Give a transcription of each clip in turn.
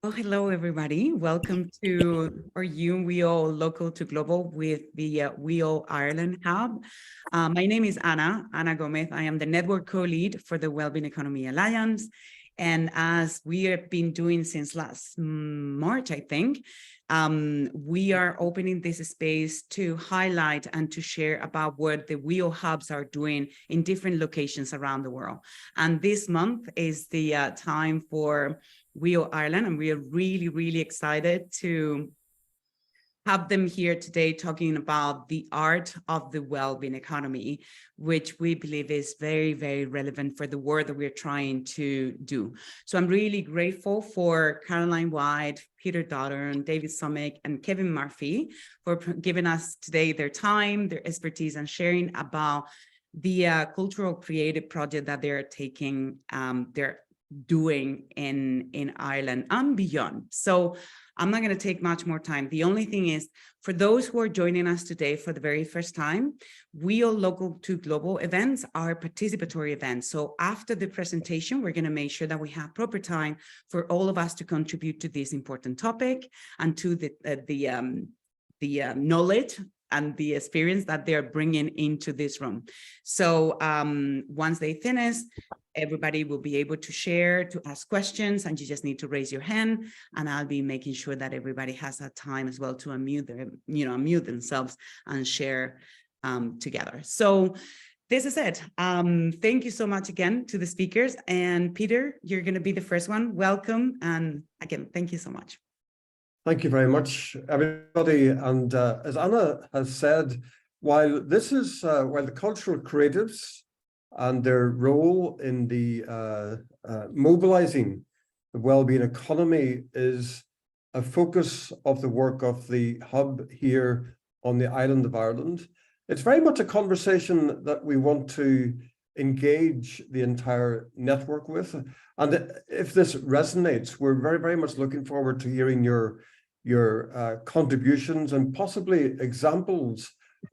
Oh, hello, everybody. Welcome to our WEAll Local to Global with the WEAll Ireland Hub. My name is Ana Gomez. I am the network co-lead for the Wellbeing Economy Alliance. And as we have been doing since last March, I think, we are opening this space to highlight and to share about what the WEAll hubs are doing in different locations around the world. And this month is the time for WEAll Ireland, and we are really, really excited to have them here today talking about the art of the well-being economy, which we believe is very, very relevant for the work that we're trying to do. So I'm really grateful for Caroline Whyte, Peter Doran, David Somekh, and Kevin Murphy for giving us today their time, their expertise, and sharing about the cultural creative project that they're taking, they're doing in Ireland and beyond. So I'm not going to take much more time. The only thing is, for those who are joining us today for the very first time, WEAll Local to Global events are participatory events. So after the presentation, we're going to make sure that we have proper time for all of us to contribute to this important topic and to the knowledge and the experience that they're bringing into this room. So once they finish, everybody will be able to share, to ask questions, and you just need to raise your hand, and I'll be making sure that everybody has that time as well to unmute themselves and share together. So this is it. Thank you so much again to the speakers. And Peter, you're going to be the first one. Welcome. And again, thank you so much. Thank you very much, everybody. And as Anna has said, while the cultural creatives and their role in the mobilizing the well-being economy is a focus of the work of the hub here on the island of Ireland, it's very much a conversation that we want to engage the entire network with. And if this resonates, we're very, very much looking forward to hearing your contributions and possibly examples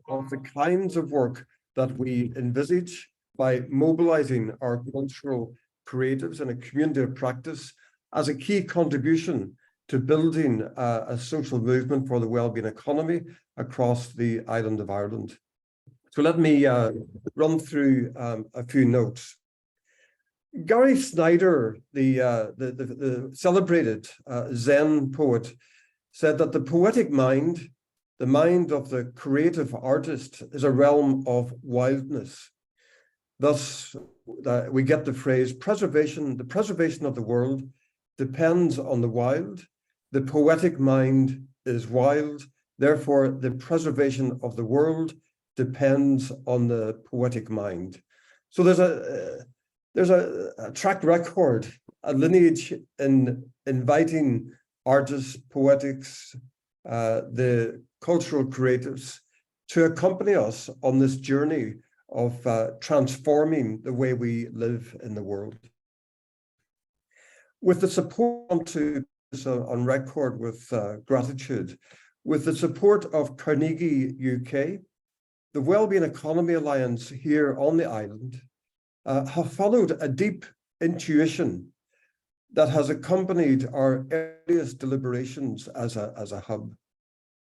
of the kinds of work that we envisage by mobilizing our cultural creatives in a community of practice as a key contribution to building a social movement for the wellbeing economy across the island of Ireland. So let me run through a few notes. Gary Snyder, the celebrated Zen poet, said that the poetic mind, the mind of the creative artist, is a realm of wildness. Thus, we get the phrase the preservation of the world depends on the wild. The poetic mind is wild. Therefore, the preservation of the world depends on the poetic mind. So there's a track record, a lineage in inviting artists, poetics, the cultural creatives to accompany us on this journey of transforming the way we live in the world. With the support to on record with gratitude, with the support of Carnegie UK, the Wellbeing Economy Alliance here on the island have followed a deep intuition that has accompanied our earliest deliberations as a hub.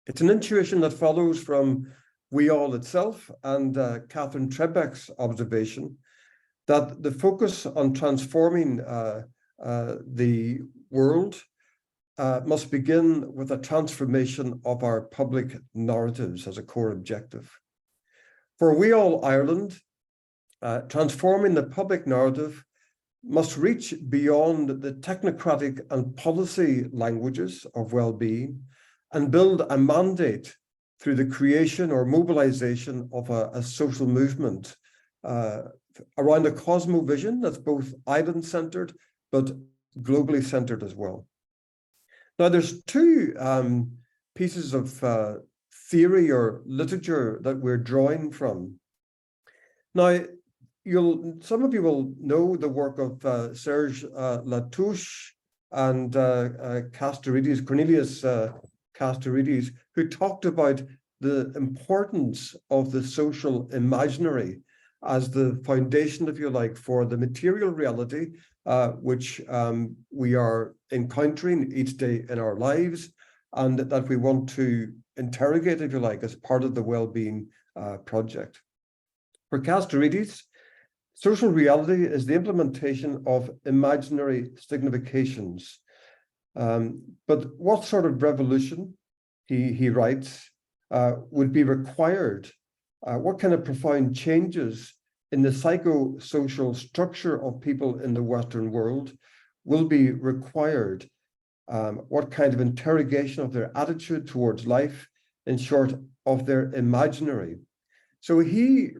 It's an intuition that follows from WEAll itself and Catherine Trebek's observation that the focus on transforming the world must begin with a transformation of our public narratives as a core objective. For WEAll Ireland, transforming the public narrative must reach beyond the technocratic and policy languages of well-being and build a mandate through the creation or mobilization of a social movement around a cosmovision that's both island-centered but globally centered as well. Now, there's two pieces of theory or literature that we're drawing from. Now, some of you will know the work of Serge Latouche and Cornelius Castorides, who talked about the importance of the social imaginary as the foundation, if you like, for the material reality which we are encountering each day in our lives, and that we want to interrogate, if you like, as part of the Wellbeing project. For Castorides, social reality is the implementation of imaginary significations. But what sort of revolution, he writes, would be required? What kind of profound changes in the psychosocial structure of people in the Western world will be required? What kind of interrogation of their attitude towards life, in short, of their imaginary? So he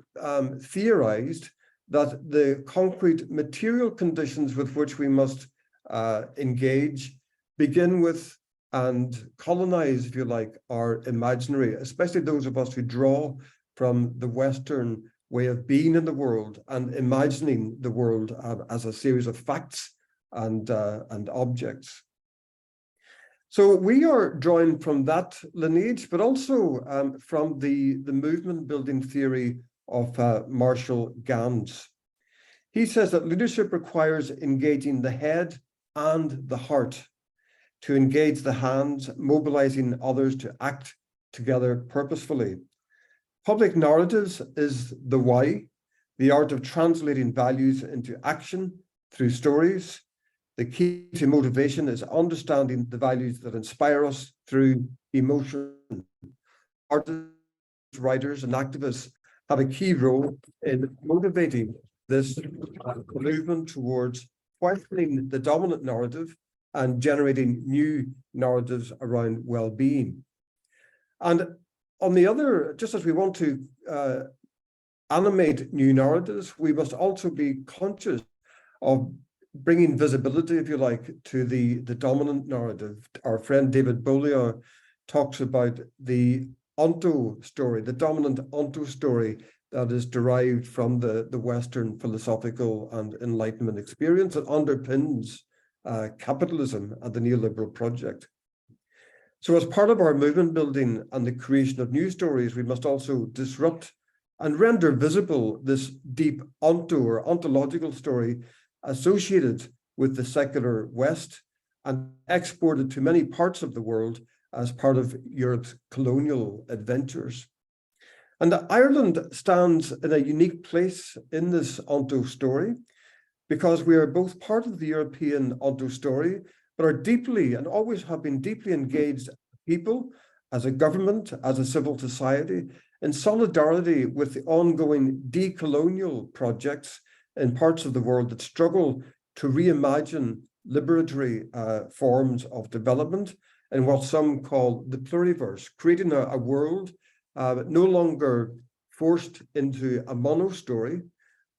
theorized that the concrete material conditions with which we must engage begin with and colonize, if you like, our imaginary, especially those of us who draw from the Western way of being in the world and imagining the world as a series of facts and objects. So we are drawing from that lineage, but also from the movement building theory of Marshall Gans. He says that leadership requires engaging the head and the heart, to engage the hands, mobilizing others to act together purposefully. Public narratives is the why, the art of translating values into action through stories. The key to motivation is understanding the values that inspire us through emotion. Artists, writers, and activists have a key role in motivating this movement towards questioning the dominant narrative and generating new narratives around well-being. And on the other, just as we want to animate new narratives, we must also be conscious of bringing visibility, if you like, to the dominant narrative. Our friend David Beaulieu talks about the onto story, the dominant onto story that is derived from the Western philosophical and Enlightenment experience that underpins capitalism and the neoliberal project. So as part of our movement building and the creation of new stories, we must also disrupt and render visible this deep onto or ontological story associated with the secular West and exported to many parts of the world as part of Europe's colonial adventures. And Ireland stands in a unique place in this onto story, because we are both part of the European onto story, but are deeply and always have been deeply engaged people, as a government, as a civil society, in solidarity with the ongoing decolonial projects in parts of the world that struggle to reimagine liberatory forms of development in what some call the pluriverse, creating a world no longer forced into a mono-story,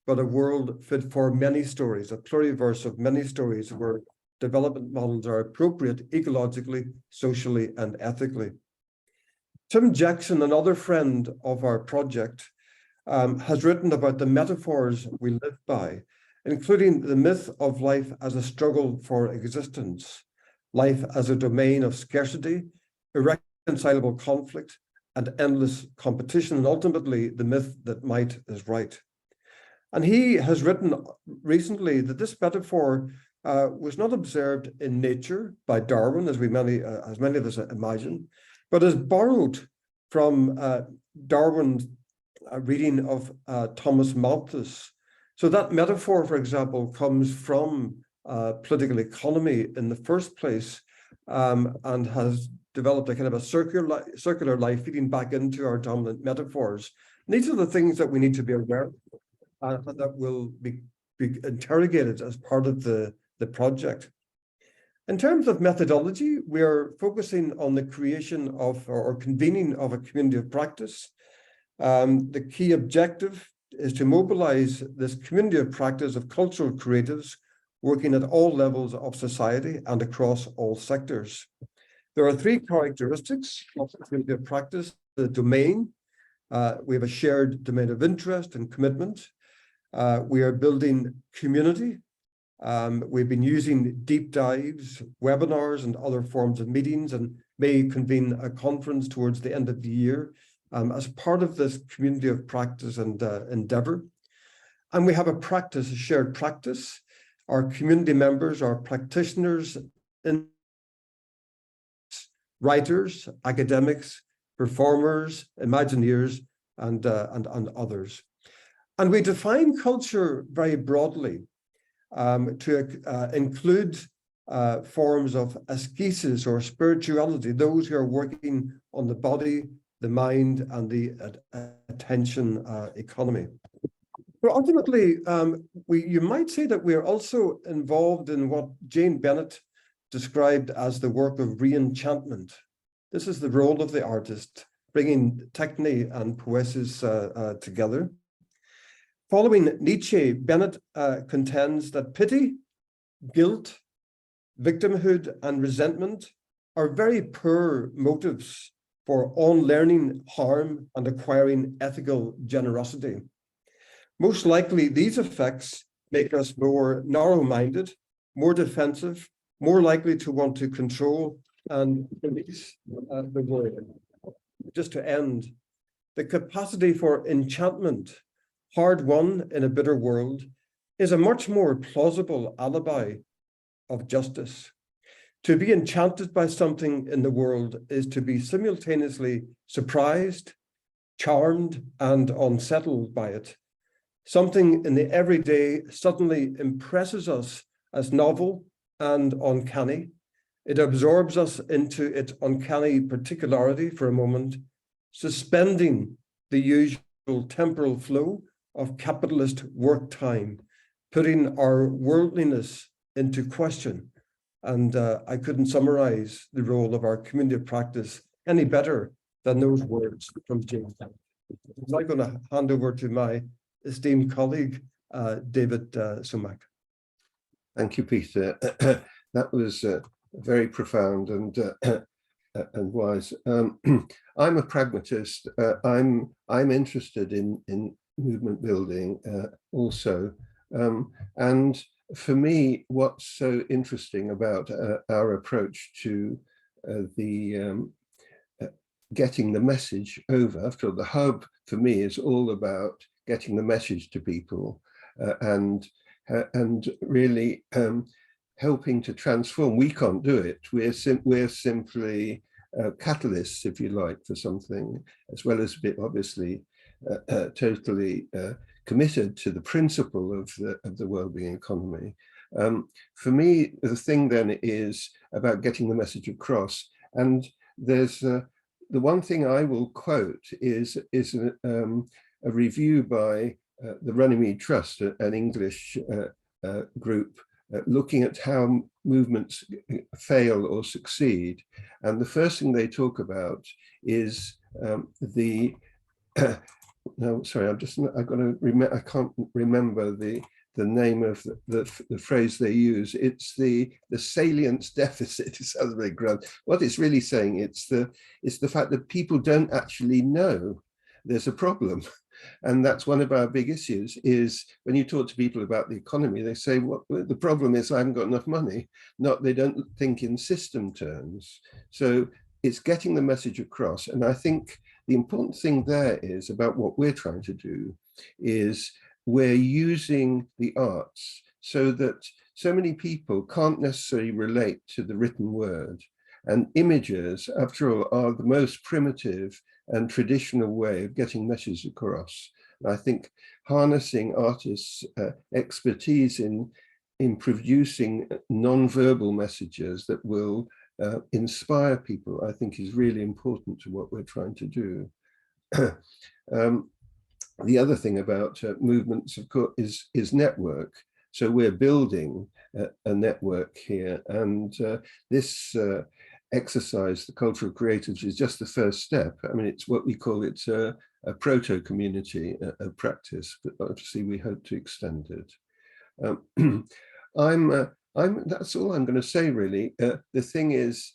but a world fit for many stories, a pluriverse of many stories where development models are appropriate ecologically, socially, and ethically. Tim Jackson, another friend of our project, has written about the metaphors we live by, including the myth of life as a struggle for existence, life as a domain of scarcity, irreconcilable conflict, and endless competition, and ultimately the myth that might is right. And he has written recently that this metaphor was not observed in nature by Darwin, as many of us imagine, but is borrowed from Darwin's reading of Thomas Malthus. So that metaphor, for example, comes from political economy in the first place, and has developed a kind of a circular life feeding back into our dominant metaphors. And these are the things that we need to be aware of, that will be interrogated as part of the project. In terms of methodology, we are focusing on the creation of or convening of a community of practice. The key objective is to mobilize this community of practice of cultural creatives working at all levels of society and across all sectors. There are three characteristics of the community of practice: the domain. We have a shared domain of interest and commitment. We are building community. We've been using deep dives, webinars, and other forms of meetings, and may convene a conference towards the end of the year as part of this community of practice and endeavor. And we have a practice, a shared practice. Our community members are practitioners, writers, academics, performers, Imagineers, and others. And we define culture very broadly to include forms of ascesis or spirituality, those who are working on the body, the mind, and the attention economy. But ultimately, you might say that we are also involved in what Jane Bennett described as the work of re-enchantment. This is the role of the artist, bringing techne and poesis together. Following Nietzsche, Bennett contends that pity, guilt, victimhood, and resentment are very poor motives for unlearning harm and acquiring ethical generosity. Most likely, these effects make us more narrow-minded, more defensive, more likely to want to control and police the world. Just to end, the capacity for enchantment, hard won in a bitter world, is a much more plausible alibi of justice. To be enchanted by something in the world is to be simultaneously surprised, charmed, and unsettled by it. Something in the everyday suddenly impresses us as novel and uncanny. It absorbs us into its uncanny particularity for a moment, suspending the usual temporal flow of capitalist work time, putting our worldliness into question. And I couldn't summarize the role of our community of practice any better than those words from James Bennett. I'm now going to hand over to my esteemed colleague, David Somekh. Thank you, Peter. That was very profound and wise. I'm a pragmatist. I'm interested in movement building also, and for me, what's so interesting about our approach to getting the message over, after all, the hub for me is all about getting the message to people and really helping to transform. We can't do it. We're simply catalysts, if you like, for something, as well as obviously totally committed to the principle of the well-being economy. For me, the thing then is about getting the message across. And there's the one thing I will quote is a review by the Runnymede Trust, an English group, looking at how movements fail or succeed. And the first thing they talk about is no, sorry, I can't remember the name of the phrase they use. It's the salience deficit. It sounds very grand. What it's really saying, it's the fact that people don't actually know there's a problem. And that's one of our big issues, is when you talk to people about the economy, they say, what the problem is, I haven't got enough money. Not, they don't think in system terms. So it's getting the message across. And I think the important thing there is about what we're trying to do is we're using the arts so that so many people can't necessarily relate to the written word. And images, after all, are the most primitive and traditional way of getting messages across. And I think harnessing artists' expertise in producing non-verbal messages that will inspire people, I think, is really important to what we're trying to do. The other thing about movements, of course, is network. So we're building a network here, and this exercise, the cultural creatives, is just the first step. I mean, it's what we call a proto-community of practice, but obviously we hope to extend it. That's all I'm going to say, really. The thing is,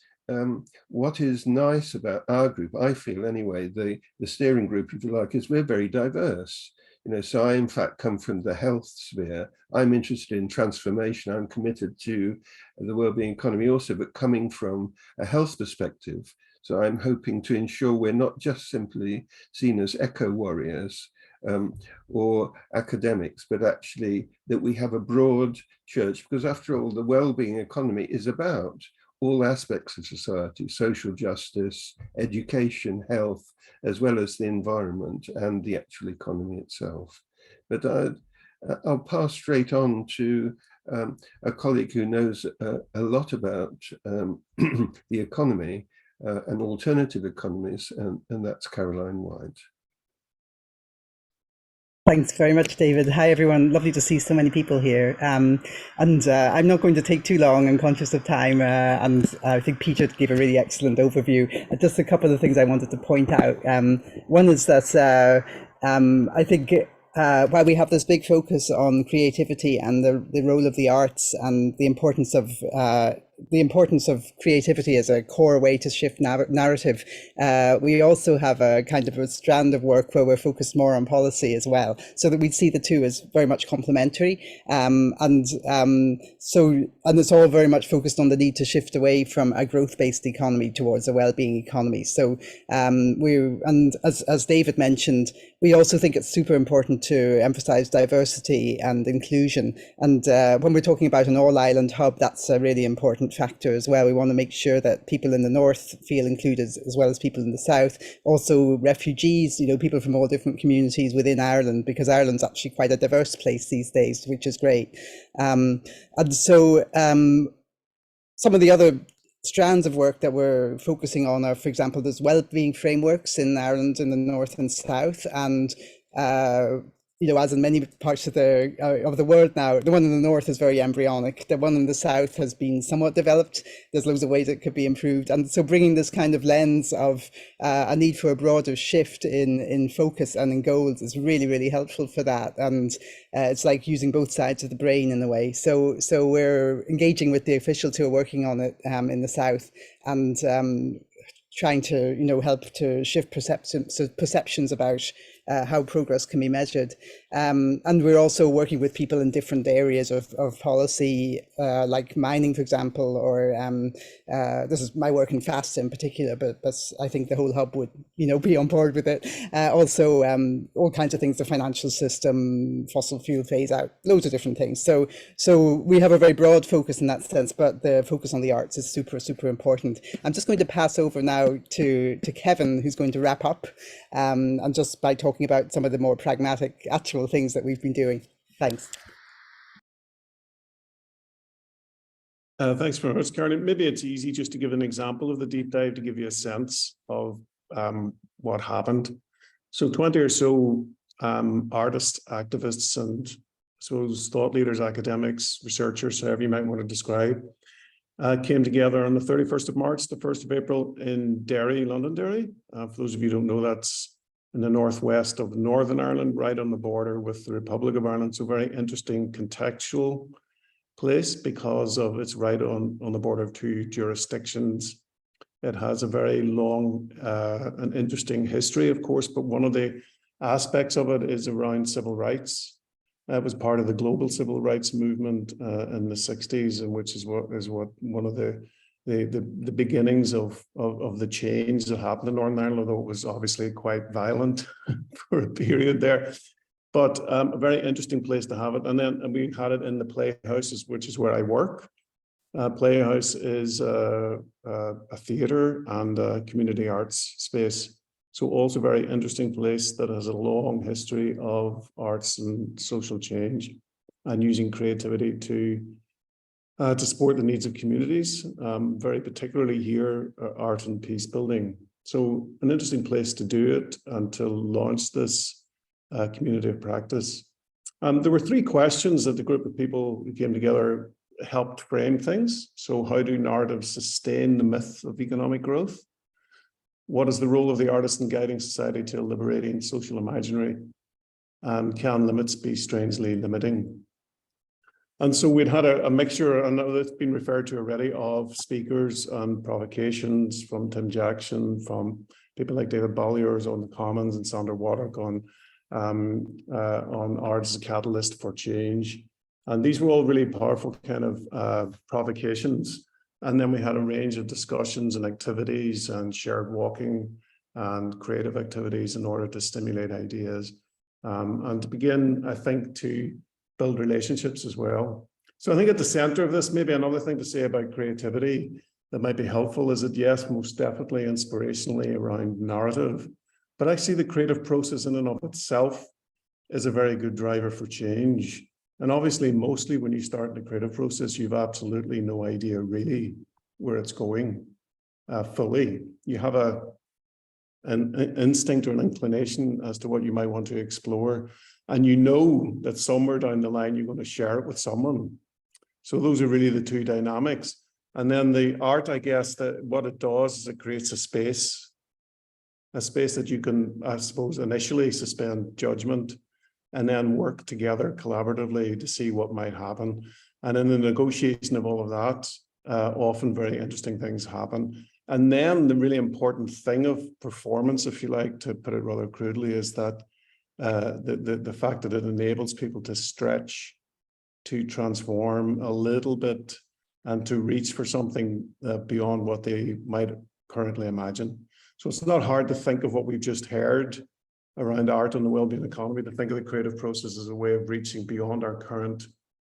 what is nice about our group, I feel anyway, the steering group, if you like, is we're very diverse. You know, so I in fact come from the health sphere. I'm interested in transformation. I'm committed to the wellbeing economy also, but coming from a health perspective. So I'm hoping to ensure we're not just simply seen as eco warriors, or academics, but actually that we have a broad church, because after all, the well-being economy is about all aspects of society: social justice, education, health, as well as the environment and the actual economy itself. But I'll pass straight on to a colleague who knows a lot about the economy and alternative economies, and that's Caroline Whyte. Thanks very much, David. Hi, everyone. Lovely to see so many people here. And I'm not going to take too long. I'm conscious of time. And I think Peter gave a really excellent overview. Just a couple of things I wanted to point out. One is that I think while we have this big focus on creativity and the role of the arts and the importance of creativity as a core way to shift narrative, we also have a kind of a strand of work where we're focused more on policy as well, so that we see the two as very much complementary. And it's all very much focused on the need to shift away from a growth-based economy towards a well-being economy. So as David mentioned, we also think it's super important to emphasize diversity and inclusion. And when we're talking about an all-island hub, that's a really important factor as well. We want to make sure that people in the north feel included as well as people in the south. Also refugees, people from all different communities within Ireland, because Ireland's actually quite a diverse place these days, which is great. And so some of the other strands of work that we're focusing on are, for example, there's well-being frameworks in Ireland in the north and south, and as in many parts of the world now, the one in the north is very embryonic. The one in the south has been somewhat developed. There's loads of ways it could be improved. And so bringing this kind of lens of a need for a broader shift in focus and in goals is really, really helpful for that. And it's like using both sides of the brain in a way. So we're engaging with the officials who are working on it in the south, and trying to help to shift perceptions about how progress can be measured. And we're also working with people in different areas of policy, like mining, for example, or this is my work in FAST in particular, but I think the whole hub would be on board with it. Also all kinds of things, the financial system, fossil fuel phase out, loads of different things. So we have a very broad focus in that sense, but the focus on the arts is super, super important. I'm just going to pass over now to Kevin, who's going to wrap up, and just by talking about some of the more pragmatic, actual things that we've been doing. Thanks. Thanks very much, Caroline. Maybe it's easy just to give an example of the deep dive to give you a sense of what happened. So 20 or so artists, activists, and I suppose thought leaders, academics, researchers, however you might want to describe, came together on the 31st of March, the 1st of April in Derry, Londonderry. For those of you who don't know, that's in the northwest of Northern Ireland, right on the border with the Republic of Ireland. So very interesting contextual place because of it's right on the border of two jurisdictions. It has a very long and interesting history, of course, but one of the aspects of it is around civil rights. That was part of the global civil rights movement in the 60s, and which is what one of the beginnings of the change that happened in Northern Ireland, although it was obviously quite violent for a period there. But a very interesting place to have it. And we had it in the Playhouse, which is where I work. Playhouse is a theatre and a community arts space. So also a very interesting place that has a long history of arts and social change and using creativity to support the needs of communities, very particularly here, art and peace building. So an interesting place to do it and to launch this community of practice. There were three questions that the group of people who came together helped frame things. So how do narratives sustain the myth of economic growth? What is the role of the artist in guiding society to a liberating social imaginary? And can limits be strangely limiting? And so we'd had a mixture, and that's been referred to already, of speakers and provocations from Tim Jackson, from people like David Bolliers on the Commons and Sandra Waddock on art as a catalyst for change. And these were all really powerful kind of provocations. And then we had a range of discussions and activities and shared walking and creative activities in order to stimulate ideas. and to begin, I think, to build relationships as well. So I think at the center of this, maybe another thing to say about creativity that might be helpful is that, yes, most definitely inspirationally around narrative, but actually the creative process in and of itself is a very good driver for change. And obviously, mostly when you start in the creative process, you've absolutely no idea really where it's going fully. You have an instinct or an inclination as to what you might want to explore. And you know that somewhere down the line, you're going to share it with someone. So those are really the two dynamics. And then the art, I guess, that what it does is it creates a space that you can, I suppose, initially suspend judgment and then work together collaboratively to see what might happen. And in the negotiation of all of that, often very interesting things happen. And then the really important thing of performance, if you like, to put it rather crudely, is that the fact that it enables people to stretch, to transform a little bit, and to reach for something beyond what they might currently imagine. So it's not hard to think of what we've just heard around art and the well-being economy, to think of the creative process as a way of reaching beyond our current,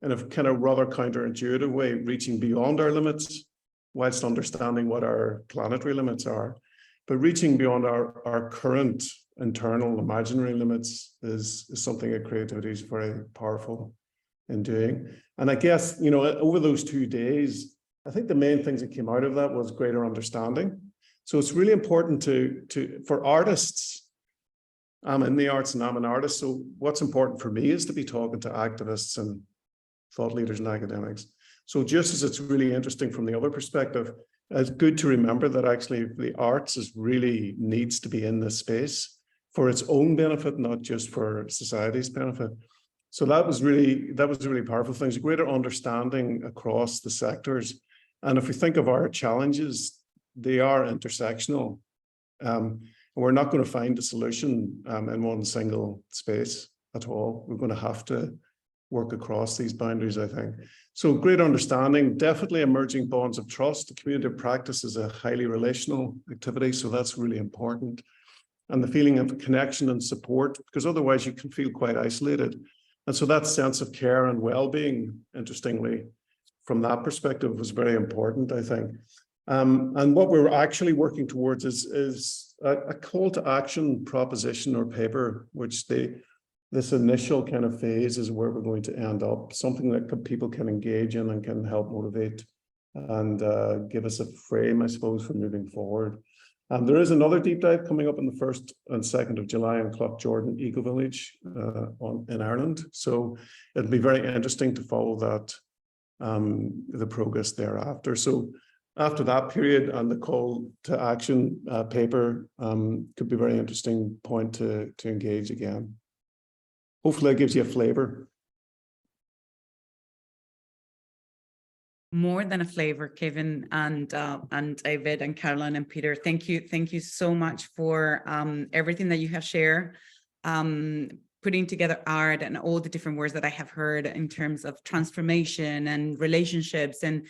in a kind of rather counterintuitive way, reaching beyond our limits, whilst understanding what our planetary limits are. But reaching beyond our current internal imaginary limits is something that creativity is very powerful in doing. And I guess, you know, over those 2 days, I think the main things that came out of that was greater understanding. So it's really important for artists. I'm in the arts and I'm an artist. So what's important for me is to be talking to activists and thought leaders and academics. So just as it's really interesting from the other perspective, it's good to remember that actually the arts really needs to be in this space for its own benefit, not just for society's benefit. So that was a really powerful thing. It's a greater understanding across the sectors. And if we think of our challenges, they are intersectional. We're not going to find a solution in one single space at all. We're going to have to work across these boundaries, I think. So great understanding, definitely emerging bonds of trust. The community of practice is a highly relational activity, so that's really important. And the feeling of connection and support, because otherwise you can feel quite isolated. And so that sense of care and well-being, interestingly, from that perspective was very important, I think. And what we're actually working towards is a call to action proposition or paper, which this initial kind of phase is where we're going to end up, something that people can engage in and can help motivate and give us a frame, I suppose, for moving forward. There is another deep dive coming up on the 1st and 2nd of July in Clough Jordan Eco Village in Ireland. So it'll be very interesting to follow that, the progress thereafter. So after that period and the call to action paper could be a very interesting point to engage again. Hopefully that gives you a flavor. More than a flavor, Kevin and David and Caroline and Peter. Thank you so much for everything that you have shared, putting together art and all the different words that I have heard in terms of transformation and relationships and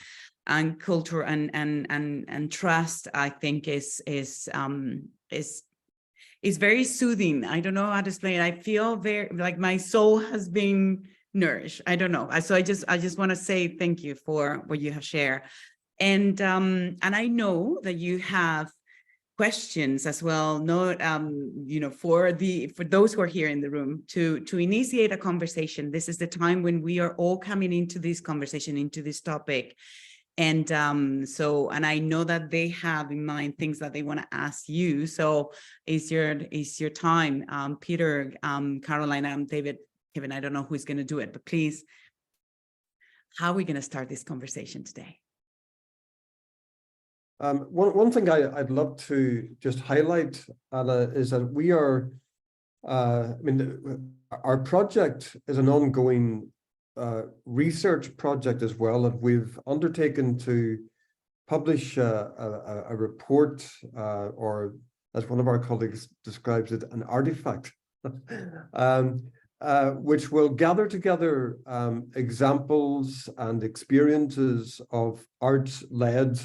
culture and trust. I think is very soothing. I don't know how to explain it. I feel very like my soul has been nourished. I don't know. So I just want to say thank you for what you have shared. And I know that you have questions as well, not for those who are here in the room to initiate a conversation. This is the time when we are all coming into this conversation, into this topic. And I know that they have in mind things that they want to ask you. So is your time, Peter, Caroline, David, Kevin, I don't know who's going to do it, but please, how are we going to start this conversation today? One thing I'd love to just highlight, Anna, is that we are, our project is an ongoing research project as well, and we've undertaken to publish a report, or as one of our colleagues describes it, an artifact, which will gather together examples and experiences of arts-led,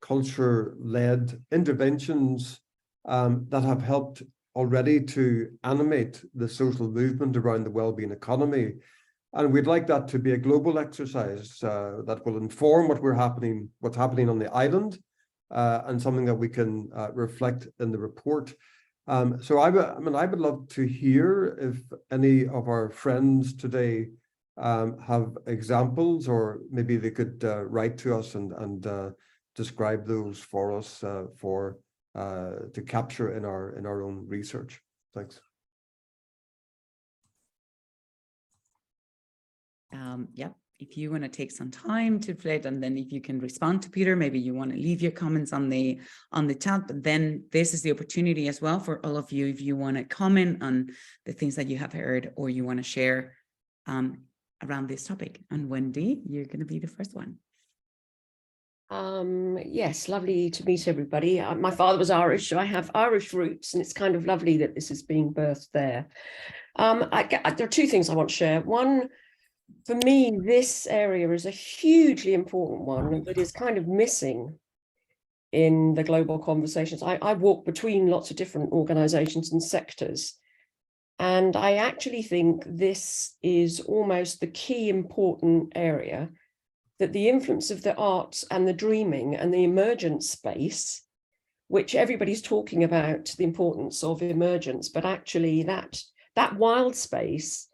culture-led interventions that have helped already to animate the social movement around the wellbeing economy. And we'd like that to be a global exercise that will inform what's happening on the island, and something that we can reflect in the report. So I would love to hear if any of our friends today have examples, or maybe they could write to us and describe those for us to capture in our own research. Thanks. Yeah, if you want to take some time to reflect, and then if you can respond to Peter, maybe you want to leave your comments on the chat, but then this is the opportunity as well for all of you, if you want to comment on the things that you have heard or you want to share around this topic. And Wendy, you're going to be the first one. Yes, lovely to meet everybody. My father was Irish, so I have Irish roots, and it's kind of lovely that this is being birthed there. There are two things I want to share. One, for me, this area is a hugely important one that is kind of missing in the global conversations. I walk between lots of different organizations and sectors, and I actually think this is almost the key important area, that the influence of the arts and the dreaming and the emergent space, which everybody's talking about the importance of emergence, but actually that wild space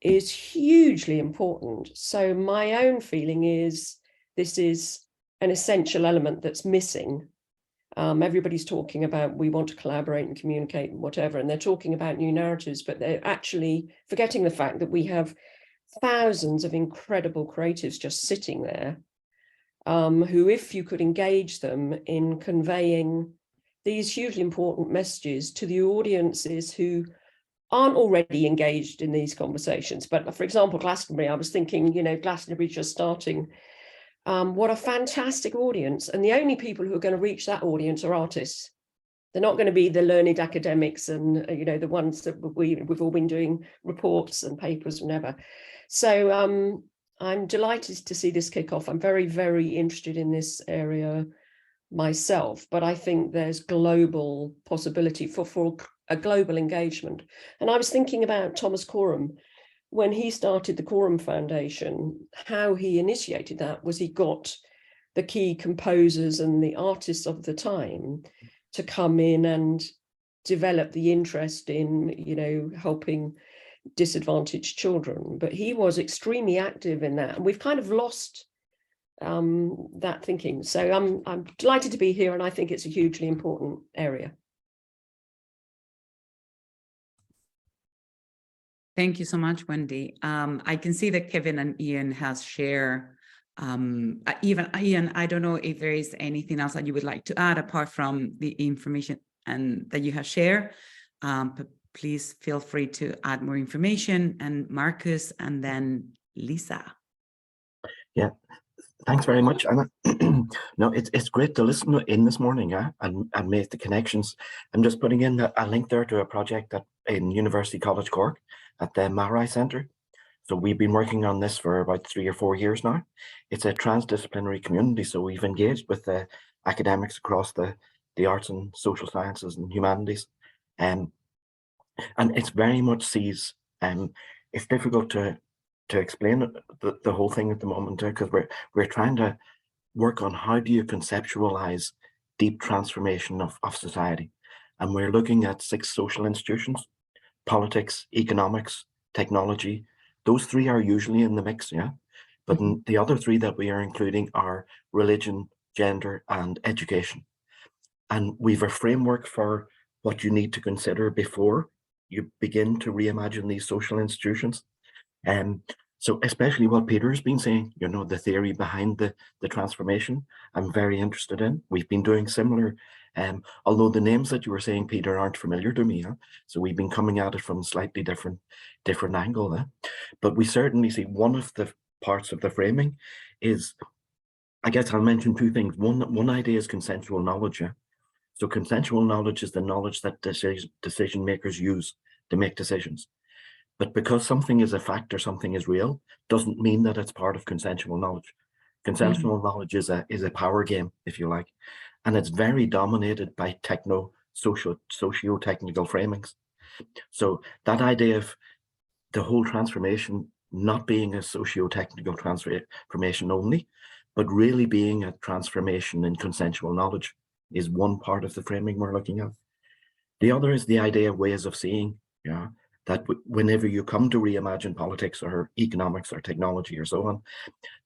is hugely important. So my own feeling is this is an essential element that's missing. Everybody's talking about we want to collaborate and communicate and whatever, and they're talking about new narratives, but they're actually forgetting the fact that we have thousands of incredible creatives just sitting there, who, if you could engage them in conveying these hugely important messages to the audiences who aren't already engaged in these conversations. But for example, Glastonbury, I was thinking, Glastonbury just starting, what a fantastic audience. And the only people who are going to reach that audience are artists. They're not going to be the learned academics and, the ones that we've all been doing reports and papers whenever. So I'm delighted to see this kick off. I'm very, very interested in this area myself, but I think there's global possibility for a global engagement. And I was thinking about Thomas Coram when he started the Coram Foundation. How he initiated that was he got the key composers and the artists of the time to come in and develop the interest in, helping disadvantaged children. But he was extremely active in that, and we've kind of lost that thinking. So I'm delighted to be here, and I think it's a hugely important area. Thank you so much, Wendy. I can see that Kevin and Ian has shared. Even Ian, I don't know if there is anything else that you would like to add apart from the information and that you have shared. But please feel free to add more information. And Marcus, and then Lisa. Yeah, thanks very much, Anna. No, it's great to listen in this morning, and make the connections. I'm just putting in a link there to a project in University College Cork at the Marai Centre. So we've been working on this for about 3 or 4 years now. It's a transdisciplinary community, so we've engaged with the academics across the arts and social sciences and humanities. And it's very much sees, it's difficult to explain the whole thing at the moment, because we're trying to work on how do you conceptualize deep transformation of society. And we're looking at 6 social institutions: politics, economics, technology. Those 3 are usually in the mix, yeah. But the other 3 that we are including are religion, gender, and education. And we've a framework for what you need to consider before you begin to reimagine these social institutions. So especially what Peter's been saying, the theory behind the transformation, I'm very interested in. We've been doing similar, although the names that you were saying, Peter, aren't familiar to me. So we've been coming at it from a slightly different angle. But we certainly see one of the parts of the framing is, I guess I'll mention 2 things. One idea is consensual knowledge. So consensual knowledge is the knowledge that decision makers use to make decisions. But because something is a fact or something is real, doesn't mean that it's part of consensual knowledge. Consensual knowledge is a power game, if you like, and it's very dominated by techno socio-technical framings. So that idea of the whole transformation not being a socio-technical transformation only, but really being a transformation in consensual knowledge is one part of the framing we're looking at. The other is the idea of ways of seeing, that whenever you come to reimagine politics or economics or technology or so on,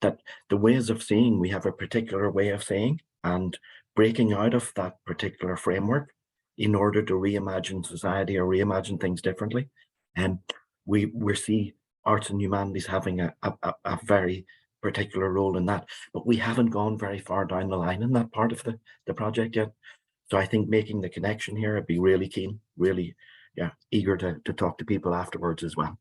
that the ways of seeing, we have a particular way of seeing, and breaking out of that particular framework in order to reimagine society or reimagine things differently. And we see arts and humanities having a very particular role in that, but we haven't gone very far down the line in that part of the project yet. So I think making the connection here, I'd be really keen, really eager to talk to people afterwards as well.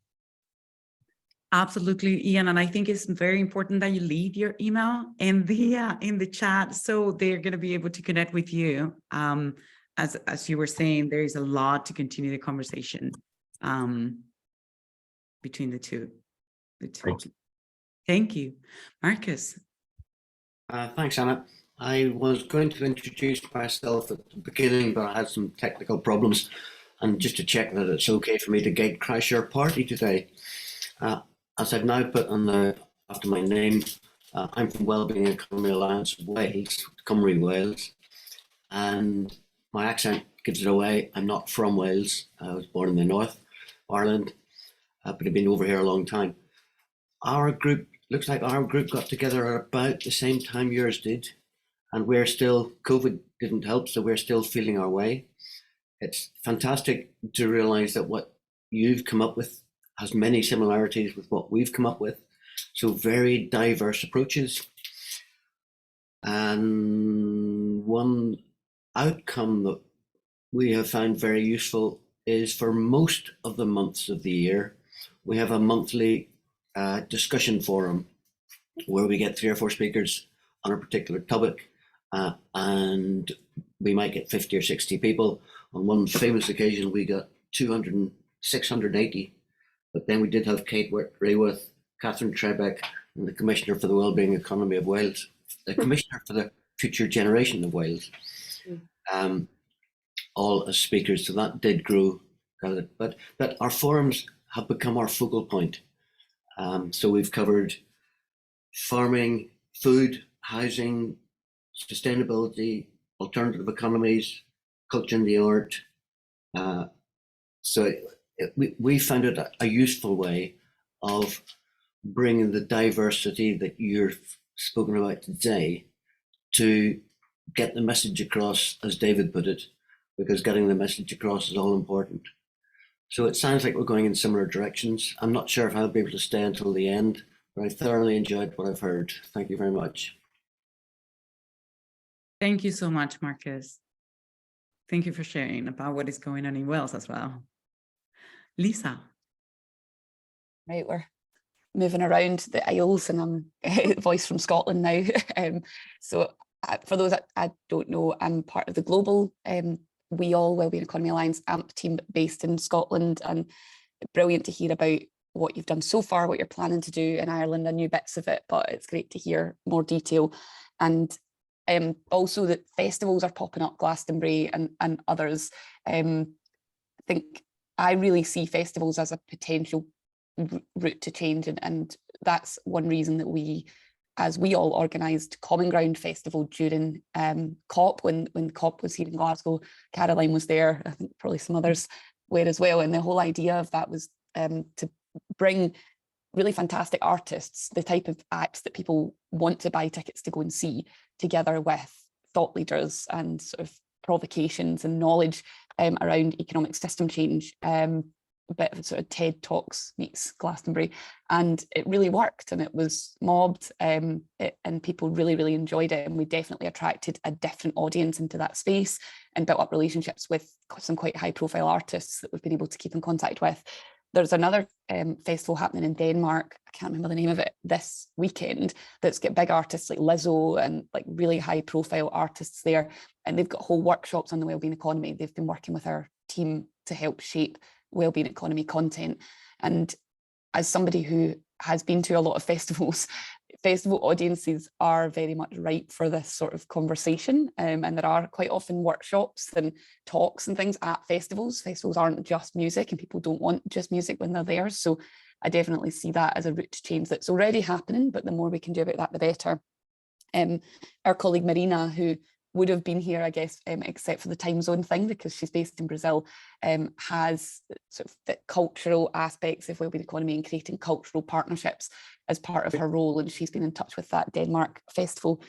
Absolutely, Ian, and I think it's very important that you leave your email in the chat, so they're going to be able to connect with you. As you were saying, there is a lot to continue the conversation between the two. Thank you, Marcus. Thanks, Anna. I was going to introduce myself at the beginning, but I had some technical problems. And just to check that it's okay for me to gate crash your party today. As I've now put on after my name, I'm from Wellbeing Economy Alliance Wales, Cymru, Wales. And my accent gives it away. I'm not from Wales. I was born in the north of Ireland, but I've been over here a long time. Our group, looks like our group got together at about the same time yours did. And we're still, COVID didn't help, so we're still feeling our way. It's fantastic to realize that what you've come up with has many similarities with what we've come up with. So very diverse approaches. And one outcome that we have found very useful is for most of the months of the year, we have a monthly discussion forum where we get 3 or 4 speakers on a particular topic, and we might get 50 or 60 people. On one famous occasion, we got 680, but then we did have Kate Rayworth, Catherine Trebeck, and the Commissioner for the Wellbeing Economy of Wales, the Commissioner for the Future Generation of Wales, all as speakers. So that did grow, but our forums have become our focal point. So we've covered farming, food, housing, sustainability, alternative economies, culture and the art. So we found it a useful way of bringing the diversity that you're spoken about today to get the message across, as David put it, because getting the message across is all important. So it sounds like we're going in similar directions. I'm not sure if I'll be able to stay until the end, but I thoroughly enjoyed what I've heard. Thank you very much. Thank you so much, Marcus. Thank you for sharing about what is going on in Wales as well. Lisa. Right, we're moving around the aisles, and I'm a voice from Scotland now. So for those that I don't know, I'm part of the global WEAll, Wellbeing Economy Alliance AMP team based in Scotland, and brilliant to hear about what you've done so far, what you're planning to do in Ireland. I knew bits of it, but it's great to hear more detail. And also that festivals are popping up, Glastonbury and others. I think I really see festivals as a potential route to change, and that's one reason that we, as WEAll, organised Common Ground Festival during COP, when COP was here in Glasgow. Caroline was there, I think probably some others were as well, and the whole idea of that was to bring really fantastic artists, the type of acts that people want to buy tickets to go and see, together with thought leaders and sort of provocations and knowledge around economic system change. A bit of sort of TED Talks meets Glastonbury, and it really worked, and it was mobbed, and people really, really enjoyed it, and we definitely attracted a different audience into that space and built up relationships with some quite high profile artists that we've been able to keep in contact with. There's another festival happening in Denmark, I can't remember the name of it, this weekend, that's got big artists like Lizzo and like really high profile artists there, and they've got whole workshops on the wellbeing economy. They've been working with our team to help shape wellbeing economy content. And as somebody who has been to a lot of festivals, festival audiences are very much ripe for this sort of conversation, and there are quite often workshops and talks and things at festivals. Festivals aren't just music, and people don't want just music when they're there. So I definitely see that as a route to change that's already happening, but the more we can do about that, the better. Our colleague Marina, who would have been here, I guess, except for the time zone thing, because she's based in Brazil, has sort of the cultural aspects of wellbeing economy and creating cultural partnerships as part of her role. And she's been in touch with that Denmark festival.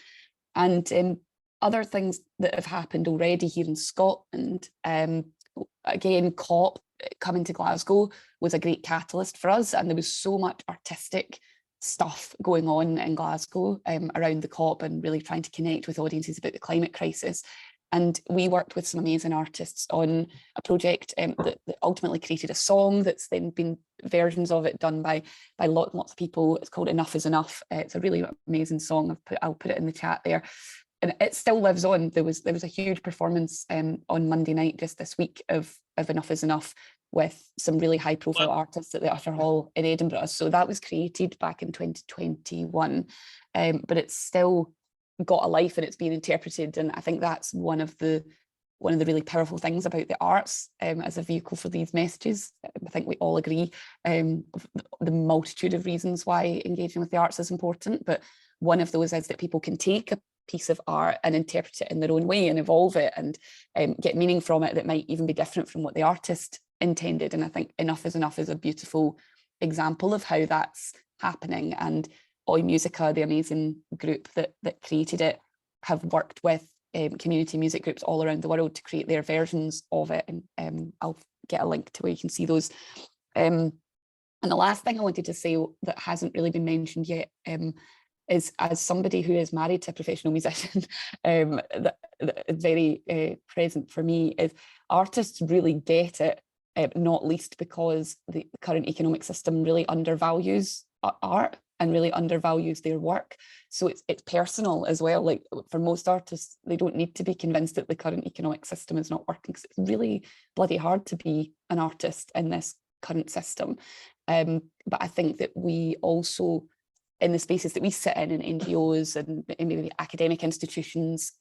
And other things that have happened already here in Scotland, again, COP coming to Glasgow was a great catalyst for us. And there was so much artistic stuff going on in Glasgow around the COP and really trying to connect with audiences about the climate crisis. And we worked with some amazing artists on a project that ultimately created a song that's then been versions of it done by lots of people. It's called Enough is Enough. It's a really amazing song. I'll put it in the chat there. And it still lives on. There was a huge performance on Monday night just this week of Enough is Enough, with some really high profile artists at the Utter Hall in Edinburgh. So that was created back in 2021, but it's still got a life and it's being interpreted. And I think that's one of the really powerful things about the arts as a vehicle for these messages. I think we all agree the multitude of reasons why engaging with the arts is important, but one of those is that people can take a piece of art and interpret it in their own way and evolve it and get meaning from it that might even be different from what the artist intended. And I think Enough is Enough is a beautiful example of how that's happening. And Oi Musica, the amazing group that created it, have worked with community music groups all around the world to create their versions of it. And I'll get a link to where you can see those. And the last thing I wanted to say that hasn't really been mentioned yet is, as somebody who is married to a professional musician, that is very present for me, is artists really get it, not least because the current economic system really undervalues art and really undervalues their work. So it's personal as well. Like for most artists, they don't need to be convinced that the current economic system is not working, because it's really bloody hard to be an artist in this current system. But I think that we also, in the spaces that we sit in NGOs and maybe academic institutions,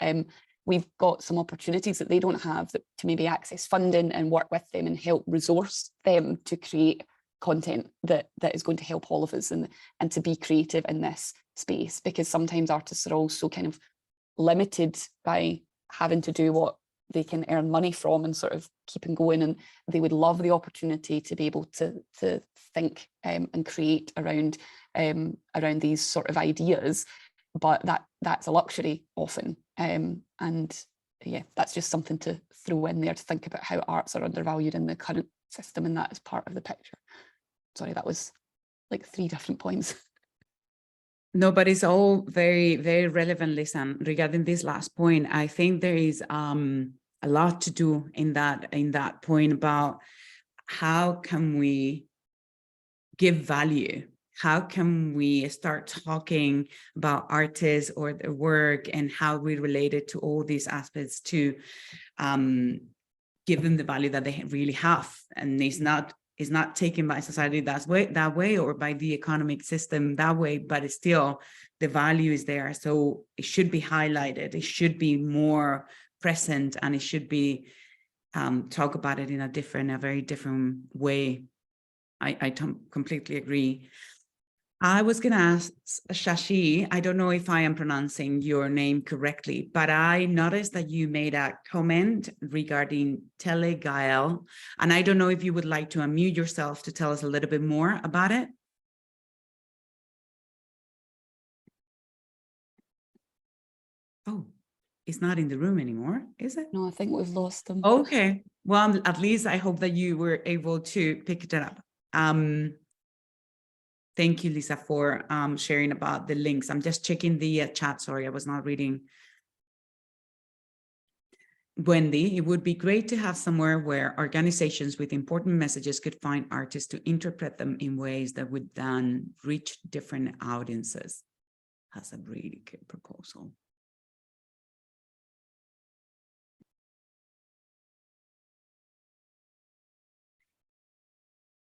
we've got some opportunities that they don't have, to maybe access funding and work with them and help resource them to create content that is going to help all of us and to be creative in this space. Because sometimes artists are also kind of limited by having to do what they can earn money from and sort of keeping going, and they would love the opportunity to be able to think and create around these sort of ideas, but that's a luxury often. And yeah, that's just something to throw in there, to think about how arts are undervalued in the current system, and that is part of the picture. Sorry, that was like 3 different points. No, but it's all very, very relevant, Lisa. Regarding this last point, I think there is a lot to do in that point about how can we give value. How can we start talking about artists or their work and how we relate it to all these aspects to give them the value that they really have, and it's not taken by society that way or by the economic system that way, but it's still, the value is there. So it should be highlighted, it should be more present, and it should be talk about it in a very different way. I completely agree. I was going to ask Shashi, I don't know if I am pronouncing your name correctly, but I noticed that you made a comment regarding WEAll, and I don't know if you would like to unmute yourself to tell us a little bit more about it. Oh, it's not in the room anymore, is it? No, I think we've lost them. Okay, well, at least I hope that you were able to pick it up. Thank you, Lisa, for sharing about the links. I'm just checking the chat. Sorry, I was not reading. Wendy, it would be great to have somewhere where organizations with important messages could find artists to interpret them in ways that would then reach different audiences. That's a really good proposal.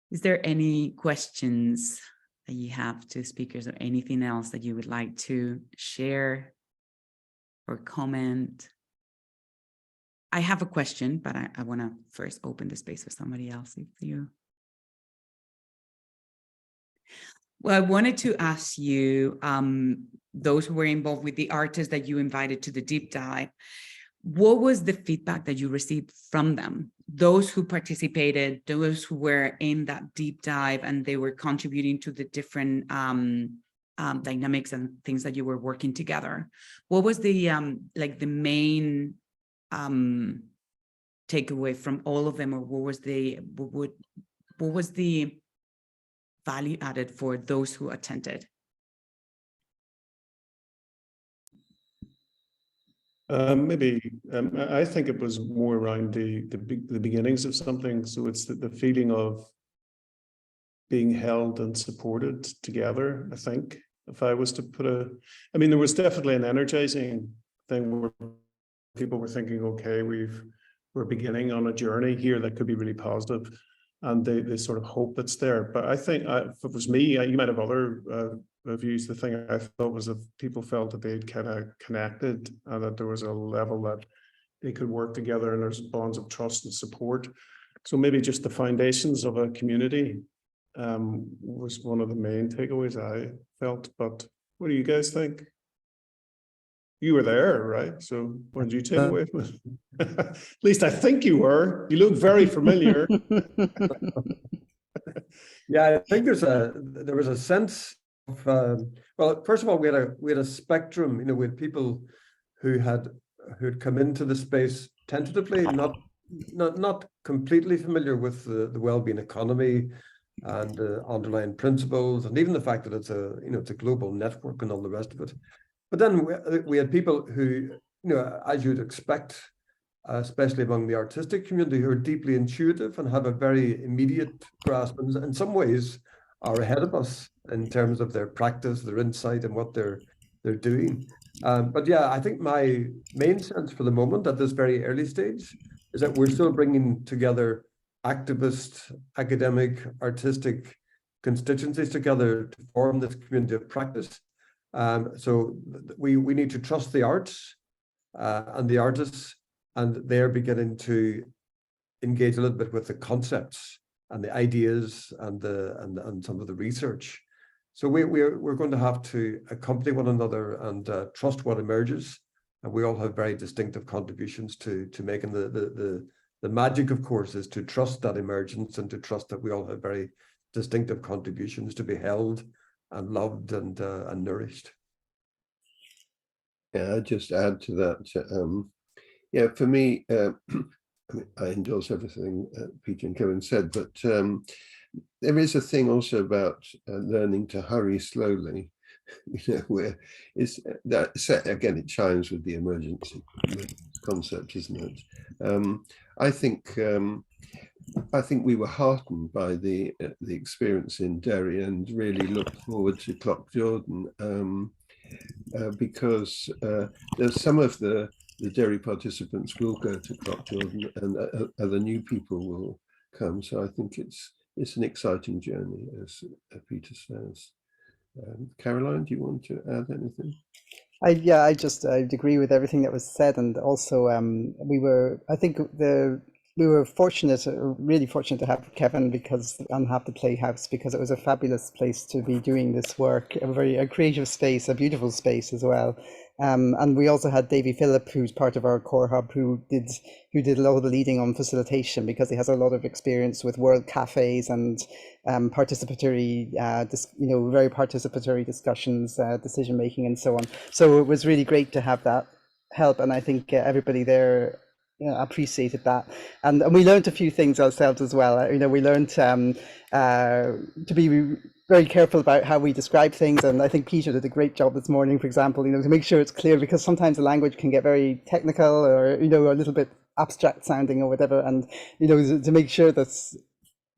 Is there any questions that you have to speakers, or anything else that you would like to share or comment? I have a question, but I want to first open the space for somebody else. If you, well, I wanted to ask you, those who were involved with the artists that you invited to the deep dive, what was the feedback that you received from them? Those who participated, those who were in that deep dive, and they were contributing to the different dynamics and things that you were working together. What was the like the main takeaway from all of them, or what was the value added for those who attended? Maybe I think it was more around the beginnings of something. So it's the feeling of being held and supported together. I think if I was to put I mean, there was definitely an energizing thing where people were thinking, okay, we're beginning on a journey here that could be really positive, and the sort of hope that's there. But I think if it was me, you might have other views. The thing I thought was that people felt that they'd kind of connected, and that there was a level that they could work together, and there's bonds of trust and support. So maybe just the foundations of a community was one of the main takeaways I felt. But what do you guys think? You were there, right? So what did you take away from it? At least I think you were. You look very familiar. Yeah, I think there was a sense of well, first of all, we had a spectrum, you know, with people who'd come into the space tentatively, not completely familiar with the well-being economy and underlying principles, and even the fact that it's a global network and all the rest of it. But then we had people who, you know, as you'd expect, especially among the artistic community, who are deeply intuitive and have a very immediate grasp, and in some ways are ahead of us in terms of their practice, their insight, and what they're doing. But yeah, I think my main sense for the moment at this very early stage is that we're still bringing together activist, academic, artistic constituencies together to form this community of practice. So we need to trust the arts and the artists, and they're beginning to engage a little bit with the concepts and the ideas and some of the research. So we're going to have to accompany one another and trust what emerges, and we all have very distinctive contributions to make. And the magic, of course, is to trust that emergence and to trust that we all have very distinctive contributions to be held and loved and nourished. Yeah, I'd just add to that. Yeah, for me, I mean, I endorse everything Peter and Kevin said, but there is a thing also about learning to hurry slowly. You know, where is that again? It chimes with the emergency concept, isn't it? I think we were heartened by the experience in Derry, and really looked forward to Clough Jordan, because there's some of the Derry participants will go to Clough Jordan, and other new people will come. So I think it's an exciting journey, as Peter says. Caroline, do you want to add anything? I'd agree with everything that was said, and also we were fortunate, really fortunate to have Kevin and have the Playhouse, because it was a fabulous place to be doing this work, a creative space, a beautiful space as well. And we also had Davy Phillip, who's part of our core hub, who did a lot of the leading on facilitation, because he has a lot of experience with world cafes and participatory, very participatory discussions, decision making, and so on. So it was really great to have that help, and I think everybody there appreciated that, and we learned a few things ourselves as well. We learned to be very careful about how we describe things, and I think Peter did a great job this morning, for example, to make sure it's clear, because sometimes the language can get very technical or a little bit abstract sounding or whatever, and to make sure that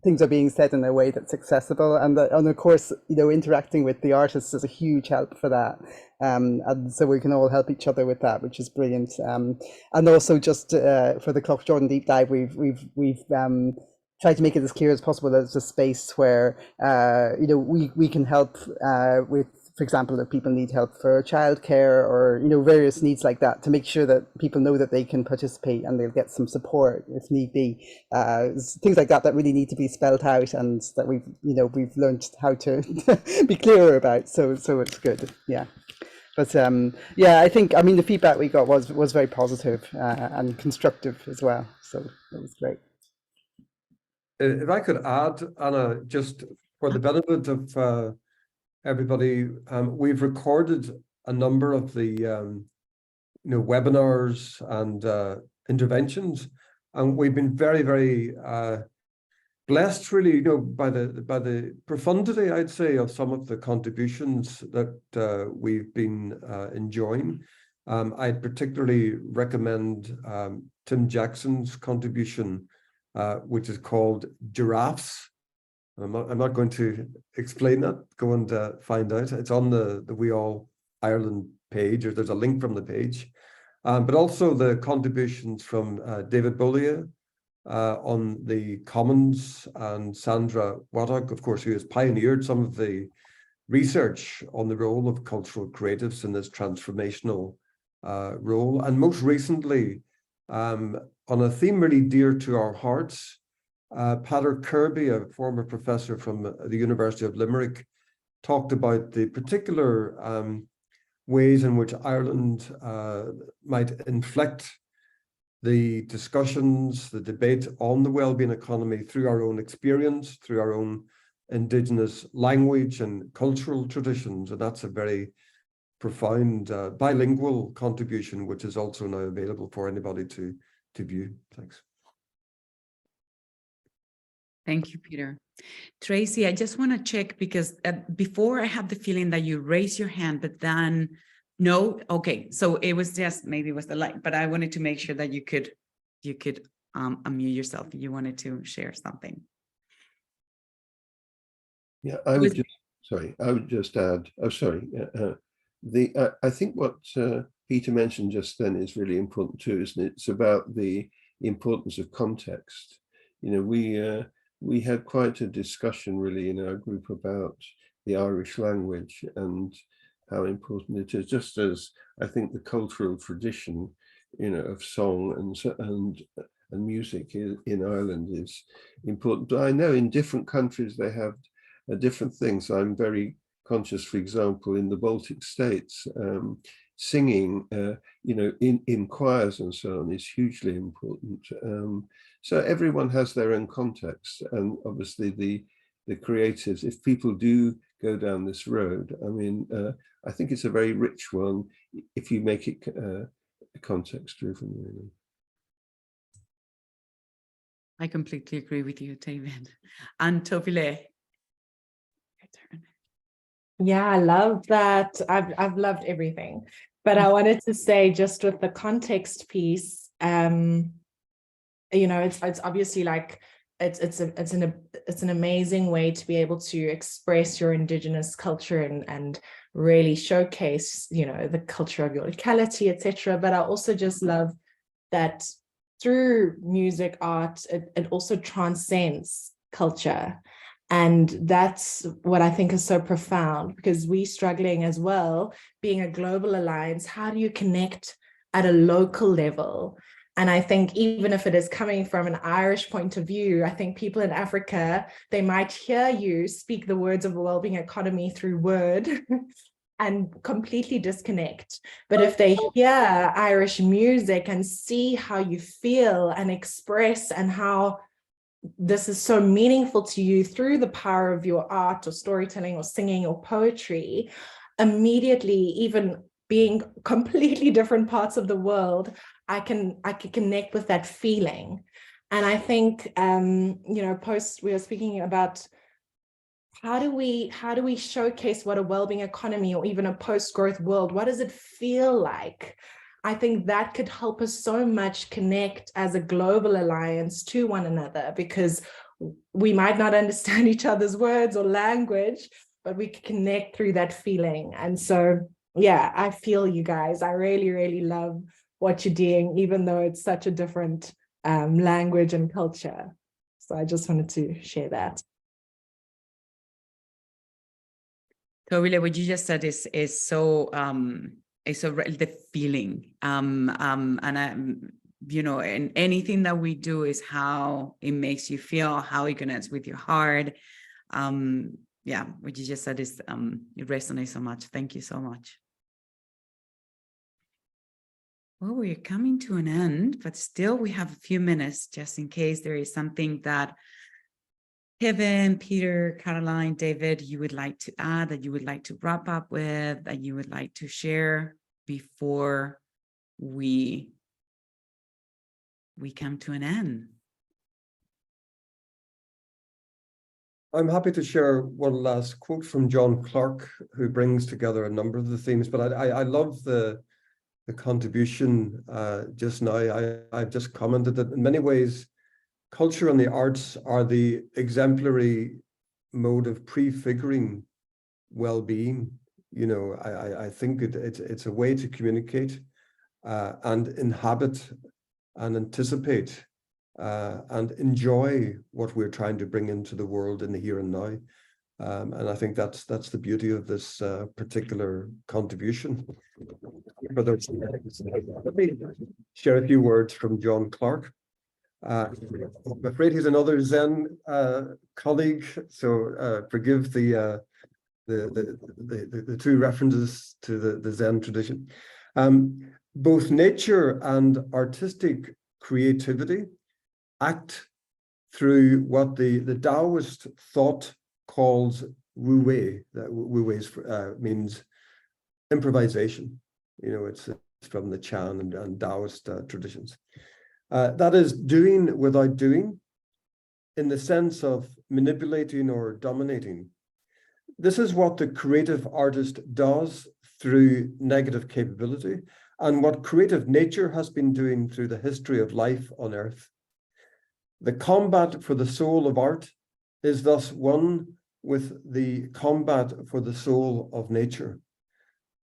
things are being said in a way that's accessible, and of course interacting with the artists is a huge help for that, and so we can all help each other with that, which is brilliant. And also just for the Clough Jordan deep dive, we've try to make it as clear as possible that it's a space where we can help with, for example, if people need help for childcare or various needs like that, to make sure that people know that they can participate and they'll get some support if need be. Things like that really need to be spelled out, and that we've learned how to be clearer about. So it's good, yeah. But I think the feedback we got was very positive and constructive as well. So it was great. If I could add, Anna, just for the benefit of everybody, we've recorded a number of the webinars and interventions, and we've been very, very blessed, really, by the profundity, I'd say, of some of the contributions that we've been enjoying. I'd particularly recommend Tim Jackson's contribution, which is called Giraffes. I'm not going to explain that. Go and find out. It's on the WEAll Ireland page, or there's a link from the page. But also the contributions from David Bollier on the Commons, and Sandra Waddock, of course, who has pioneered some of the research on the role of cultural creatives in this transformational role. And most recently, on a theme really dear to our hearts, Peadar Kirby, a former professor from the University of Limerick, talked about the particular ways in which Ireland might inflect the discussions, the debate on the wellbeing economy through our own experience, through our own Indigenous language and cultural traditions. And that's a very profound bilingual contribution, which is also now available for anybody to view. Thanks. Thank you, Peter. Tracy, I just want to check, because before I had the feeling that you raised your hand, but then no. Okay, so it was just, maybe it was the light, but I wanted to make sure that you could unmute yourself if you wanted to share something. Yeah, I would just add, I think what Peter mentioned just then is really important too, isn't it? It's about the importance of context. We had quite a discussion really in our group about the Irish language and how important it is, just as I think the cultural tradition, of song and music in Ireland is important. But I know in different countries they have different things. I'm very conscious, for example, in the Baltic states, singing, in choirs and so on is hugely important. So everyone has their own context, and obviously the creatives, if people do go down this road, I think it's a very rich one if you make it context driven, really. I completely agree with you, David. And Tofile. Yeah, I love that. I've loved everything, but I wanted to say, just with the context piece, it's obviously like it's an amazing way to be able to express your Indigenous culture and really showcase, the culture of your locality, etc. But I also just love that through music, art, it also transcends culture. And that's what I think is so profound, because we're struggling as well, being a global alliance. How do you connect at a local level? And I think even if it is coming from an Irish point of view, I think people in Africa, they might hear you speak the words of a wellbeing economy through word and completely disconnect. But if they hear Irish music and see how you feel and express, and how this is so meaningful to you through the power of your art or storytelling or singing or poetry, immediately, even being completely different parts of the world, I can connect with that feeling. And I think, we are speaking about how do we showcase what a wellbeing economy, or even a post-growth world, what does it feel like? I think that could help us so much connect as a global alliance to one another, because we might not understand each other's words or language, but we can connect through that feeling. And so, yeah, I feel you guys. I really, really love what you're doing, even though it's such a different language and culture. So I just wanted to share that. Totally, what you just said is so the feeling, and and anything that we do is how it makes you feel, how it connects with your heart. Yeah, what you just said is it resonates so much. Thank you so much. Well, we're coming to an end, but still we have a few minutes just in case there is something that Kevin, Peter, Caroline, David, you would like to add, that you would like to wrap up with, that you would like to share before we come to an end. I'm happy to share one last quote from John Clarke, who brings together a number of the themes, but I love the contribution just now. I've just commented that in many ways, culture and the arts are the exemplary mode of prefiguring well-being. I think it's a way to communicate and inhabit and anticipate and enjoy what we're trying to bring into the world in the here and now. And I think that's the beauty of this particular contribution. Let me share a few words from John Clarke. I'm afraid he's another Zen colleague, so forgive the two references to the Zen tradition. Both nature and artistic creativity act through what the Taoist thought calls Wu Wei. That Wu Wei means improvisation. It's from the Chan and Taoist traditions. That is doing without doing, in the sense of manipulating or dominating. This is what the creative artist does through negative capability, and what creative nature has been doing through the history of life on Earth. The combat for the soul of art is thus one with the combat for the soul of nature.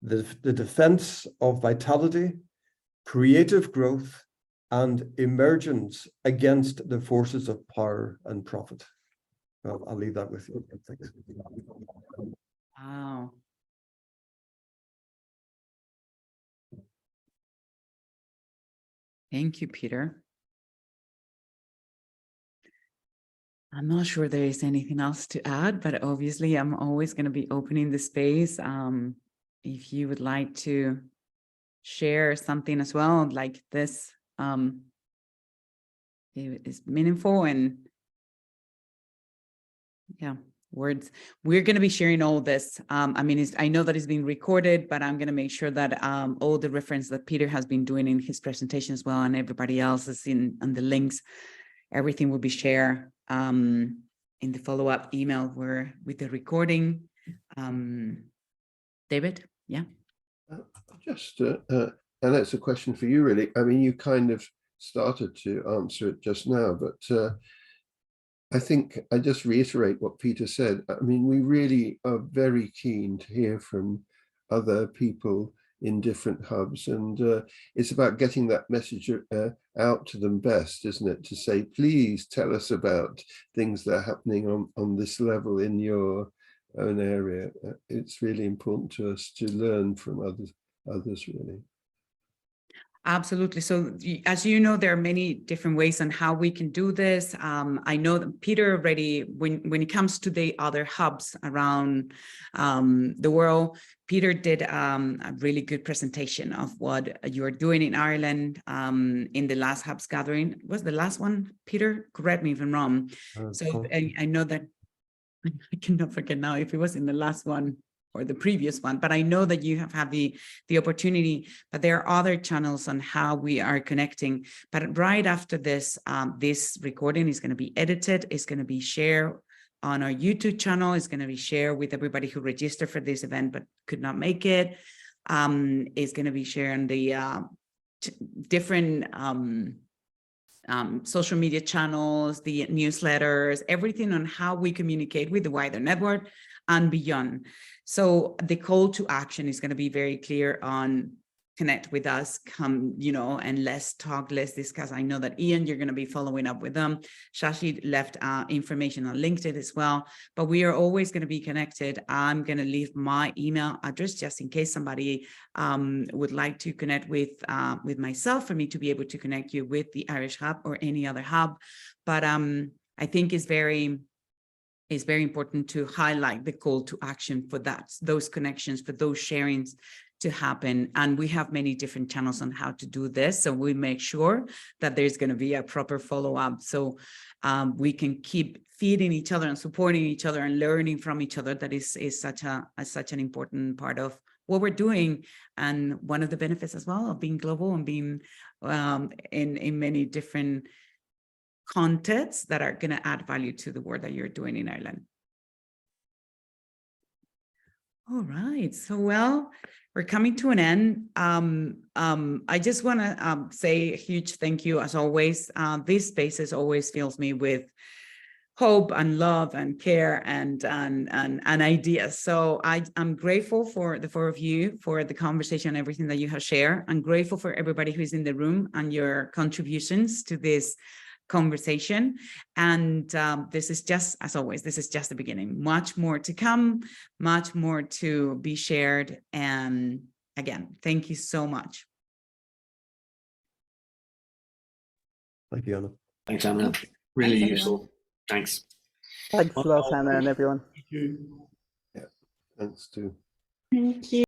The defense of vitality, creative growth, and emergence against the forces of power and profit. Well, I'll leave that with you. Thanks. Wow. Thank you, Peter. I'm not sure there is anything else to add, but obviously I'm always going to be opening the space. If you would like to share something as well, like this, it is meaningful and yeah, words. We're going to be sharing all this. I know that it's being recorded, but I'm going to make sure that all the reference that Peter has been doing in his presentation as well, and everybody else is on the links, everything will be shared in the follow-up email with the recording. David, yeah. Just, and that's a question for you, really. I mean, you kind of started to answer it just now, but I think I just reiterate what Peter said. I mean, we really are very keen to hear from other people in different hubs, and it's about getting that message out to them best, isn't it? To say, please tell us about things that are happening on this level in your own area. It's really important to us to learn from others really. Absolutely. So as you know, there are many different ways on how we can do this. I know that Peter already, when it comes to the other hubs around the world, Peter did a really good presentation of what you're doing in Ireland in the last hubs gathering. Was the last one, Peter? Correct me if I'm wrong. So I know that I cannot forget now if it was in the last one or the previous one, but I know that you have had the opportunity, but there are other channels on how we are connecting. But right after this, this recording is going to be edited, it's going to be shared on our YouTube channel, it's going to be shared with everybody who registered for this event but could not make it. It's going to be shared on the different social media channels, the newsletters, everything on how we communicate with the wider network and beyond. So the call to action is going to be very clear on connect with us, come, and let's talk, let's discuss. I know that Ian, you're going to be following up with them. Shashi left information on LinkedIn as well, but we are always going to be connected. I'm going to leave my email address just in case somebody would like to connect with myself, for me to be able to connect you with the Irish Hub or any other hub. But I think it's very important to highlight the call to action for those connections, for those sharings to happen. And we have many different channels on how to do this. So we make sure that there's going to be a proper follow-up. So we can keep feeding each other and supporting each other and learning from each other. That is such an important part of what we're doing. And one of the benefits as well of being global and being in many different contexts that are going to add value to the work that you're doing in Ireland. All right, so well, we're coming to an end. I just want to say a huge thank you as always. This spaces always fills me with hope and love and care and ideas. So I'm grateful for the four of you for the conversation and everything that you have shared. I'm grateful for everybody who's in the room and your contributions to this conversation. And this is just, as always, this is just the beginning. Much more to come, much more to be shared. And again, thank you so much. Thank you, Anna. Thanks, Anna. Really Thanks, useful. Thanks. Thanks a lot, Hannah, and everyone. Thank you. Yeah, thanks too. Thank you.